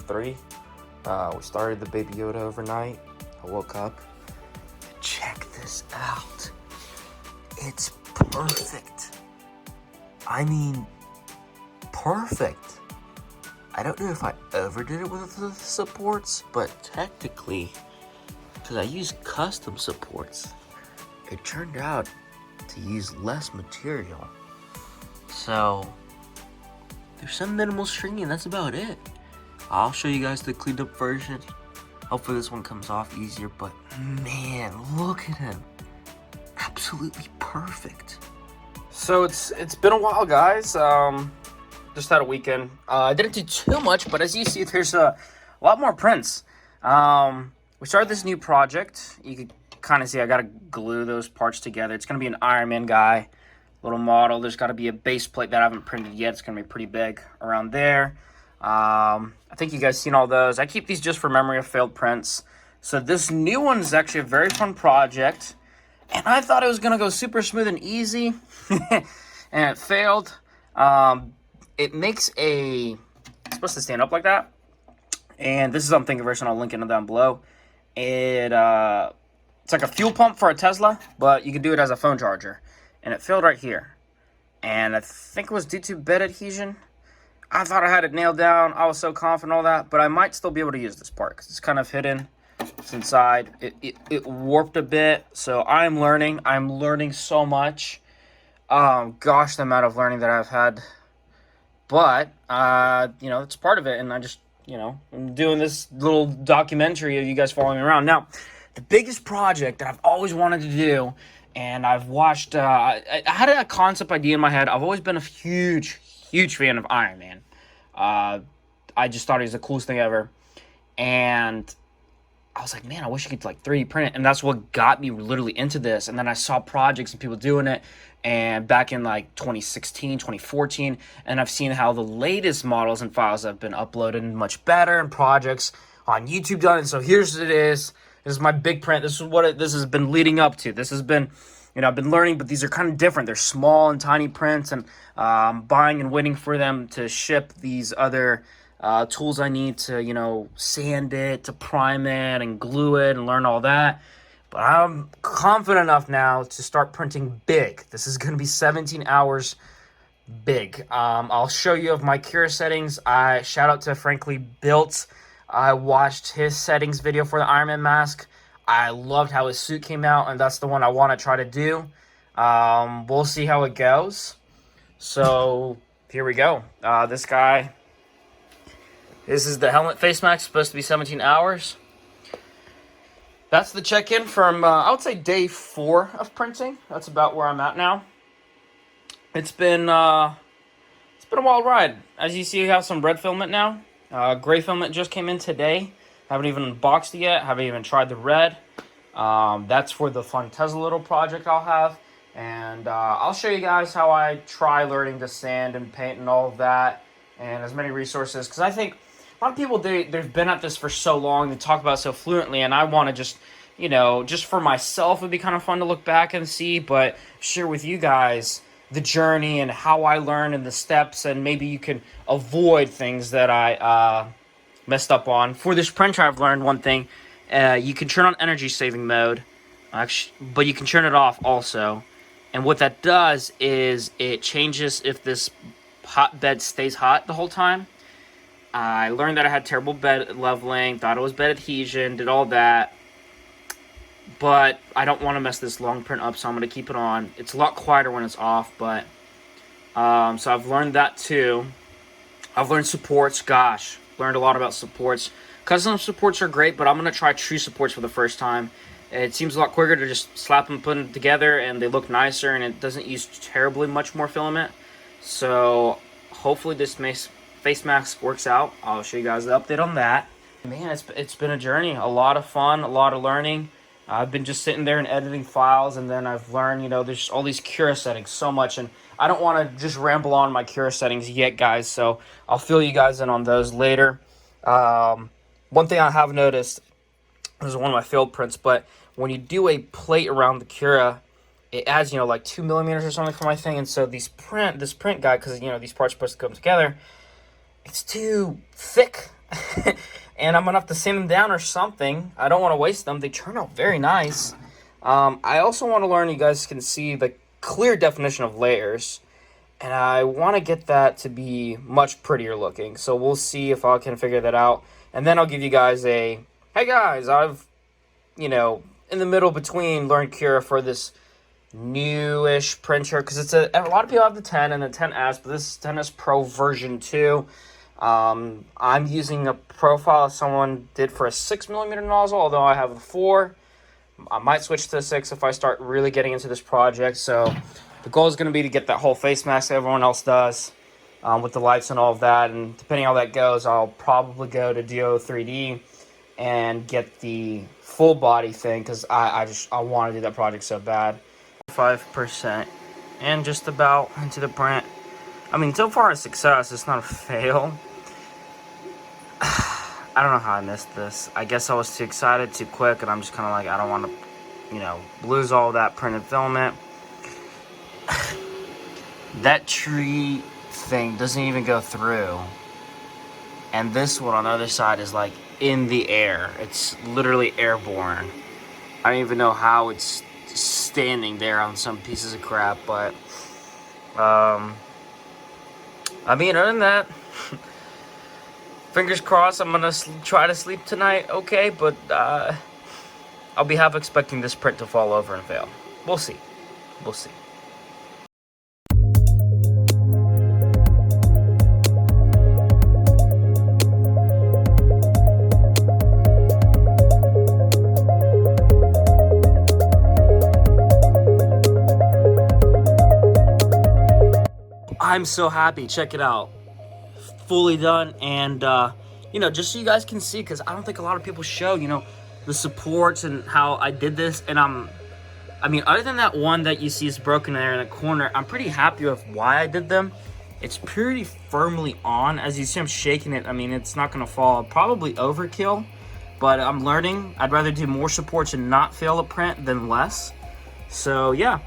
3. We started the Baby Yoda overnight. I woke up. Check this out. It's perfect. I mean, perfect. I don't know if I overdid it with the supports, but technically, because I used custom supports, it turned out to use less material. So, there's some minimal stringing, that's about it. I'll show you guys the cleaned up version. Hopefully this one comes off easier, but man, look at him. Absolutely perfect. So it's been a while, guys. Just had a weekend. I didn't do too much, but as you see, there's a lot more prints. We started this new project. You can kind of see I got to glue those parts together. It's going to be an Ironman guy, little model. There's got to be a base plate that I haven't printed yet. It's going to be pretty big around there. I think you guys seen all those. I keep these just for memory of failed prints. So this new one is actually a very fun project. And I thought it was going to go super smooth and easy. And it failed. It makes it's supposed to stand up like that. And this is I'm thinking version. I'll link it down below. It's like a fuel pump for a Tesla, but you can do it as a phone charger. And it failed right here. And I think it was due to bed adhesion. I thought I had it nailed down. I was so confident all that, but I might still be able to use this part because it's kind of hidden. It's inside. It warped a bit, so I'm learning. I'm learning so much. Gosh, the amount of learning that I've had. But, you know, it's part of it, and I just, you know, I'm doing this little documentary of you guys following me around. Now, the biggest project that I've always wanted to do, and I've watched, I had a concept idea in my head. I've always been a huge fan of Iron Man. I just thought he was the coolest thing ever. And I was like, man, I wish I could like 3D print it. And that's what got me literally into this. And then I saw projects and people doing it. And back in like 2016, 2014. And I've seen how the latest models and files have been uploaded much better. And projects on YouTube done. And so here's it is. This is my big print. This is what this has been leading up to. This has been, you know, I've been learning, but these are kind of different. They're small and tiny prints, and buying and waiting for them to ship these other tools I need to, you know, sand it, to prime it, and glue it, and learn all that. But I'm confident enough now to start printing big. This is going to be 17 hours big. I'll show you of my cure settings. Shout out to Frankly Built. I watched his settings video for the Ironman mask. I loved how his suit came out, and that's the one I want to try to do. We'll see how it goes. So, here we go. This guy, this is the helmet face mask, supposed to be 17 hours. That's the check-in from, I would say, day 4 of printing. That's about where I'm at now. It's been a wild ride. As you see, you have some red filament now. Gray filament just came in today. Haven't even unboxed it yet. Haven't even tried the red. That's for the fun Tesla little project I'll have. And I'll show you guys how I try learning to sand and paint and all of that. And as many resources. Because I think a lot of people, they've been at this for so long. They talk about it so fluently. And I want to just, you know, just for myself, it'd be kind of fun to look back and see. But share with you guys the journey and how I learn and the steps. And maybe you can avoid things that I messed up on. For this printer, I've learned one thing. You can turn on energy saving mode, but you can turn it off also. And what that does is it changes if this hot bed stays hot the whole time. I learned that I had terrible bed leveling, thought it was bed adhesion, did all that. But I don't want to mess this long print up, so I'm going to keep it on. It's a lot quieter when it's off, but so I've learned that too. I've learned supports. Gosh, learned a lot about supports. Custom supports are great, but I'm going to try true supports for the first time. It seems a lot quicker to just slap them, put them together, and they look nicer, and it doesn't use terribly much more filament. So hopefully this face mask works out. I'll show you guys the update on that. Man, it's been a journey, a lot of fun, a lot of learning. I've been just sitting there and editing files, and then I've learned, you know, there's all these Cura settings so much, and I don't want to just ramble on my Cura settings yet, guys, so I'll fill you guys in on those later. One thing I have noticed, this is one of my failed prints, but when you do a plate around the Cura, it adds, you know, like 2 millimeters or something for my thing, and so this print guide, because, you know, these parts are supposed to come together, it's too thick. And I'm gonna have to sand them down or something. I don't want to waste them. They turn out very nice. I also want to learn, you guys can see the clear definition of layers, and I want to get that to be much prettier looking. So we'll see if I can figure that out, and then I'll give you guys a, hey guys, I've, in the middle between learned Cura for this newish printer, because it's a lot of people have the 10 and the 10S, but this is 10S Pro version 2. I'm using a profile someone did for a 6mm nozzle, although I have a 4. I might switch to a 6 if I start really getting into this project. So the goal is going to be to get that whole face mask that everyone else does, with the lights and all of that. And depending on how that goes, I'll probably go to Duo 3D and get the full body thing, because I want to do that project so bad. 5% and just about into the print. I mean, so far a success. It's not a fail. I don't know how I missed this. I guess I was too excited, too quick, and I'm just kind of like, I don't want to, lose all that printed filament. That tree thing doesn't even go through. And this one on the other side is like in the air. It's literally airborne. I don't even know how it's standing there on some pieces of crap, but I mean, other than that, fingers crossed. I'm gonna try to sleep tonight, okay, but I'll be half expecting this print to fall over and fail. We'll see. I'm so happy. Check it out. Fully done. And, just so you guys can see, because I don't think a lot of people show, the supports and how I did this. And I mean, other than that one that you see is broken there in the corner, I'm pretty happy with why I did them. It's pretty firmly on. As you see, I'm shaking it. I mean, it's not going to fall. Probably overkill, but I'm learning. I'd rather do more supports and not fail a print than less. So, yeah.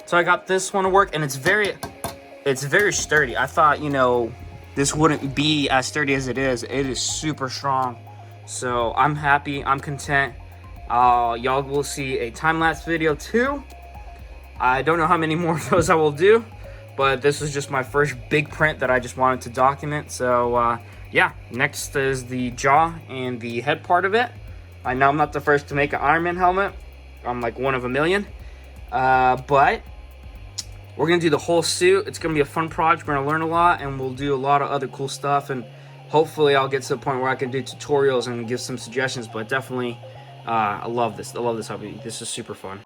So I got this one to work, and it's very sturdy. I thought, this wouldn't be as sturdy as it is. It is super strong. So I'm happy. I'm content. Y'all will see a time-lapse video too. I don't know how many more of those I will do, but this was just my first big print that I just wanted to document. So yeah, next is the jaw and the head part of it. I know I'm not the first to make an Ironman helmet. I'm like one of a million. But we're going to do the whole suit. It's going to be a fun project. We're going to learn a lot, and we'll do a lot of other cool stuff. And hopefully I'll get to the point where I can do tutorials and give some suggestions. But definitely, I love this. I love this hobby. This is super fun.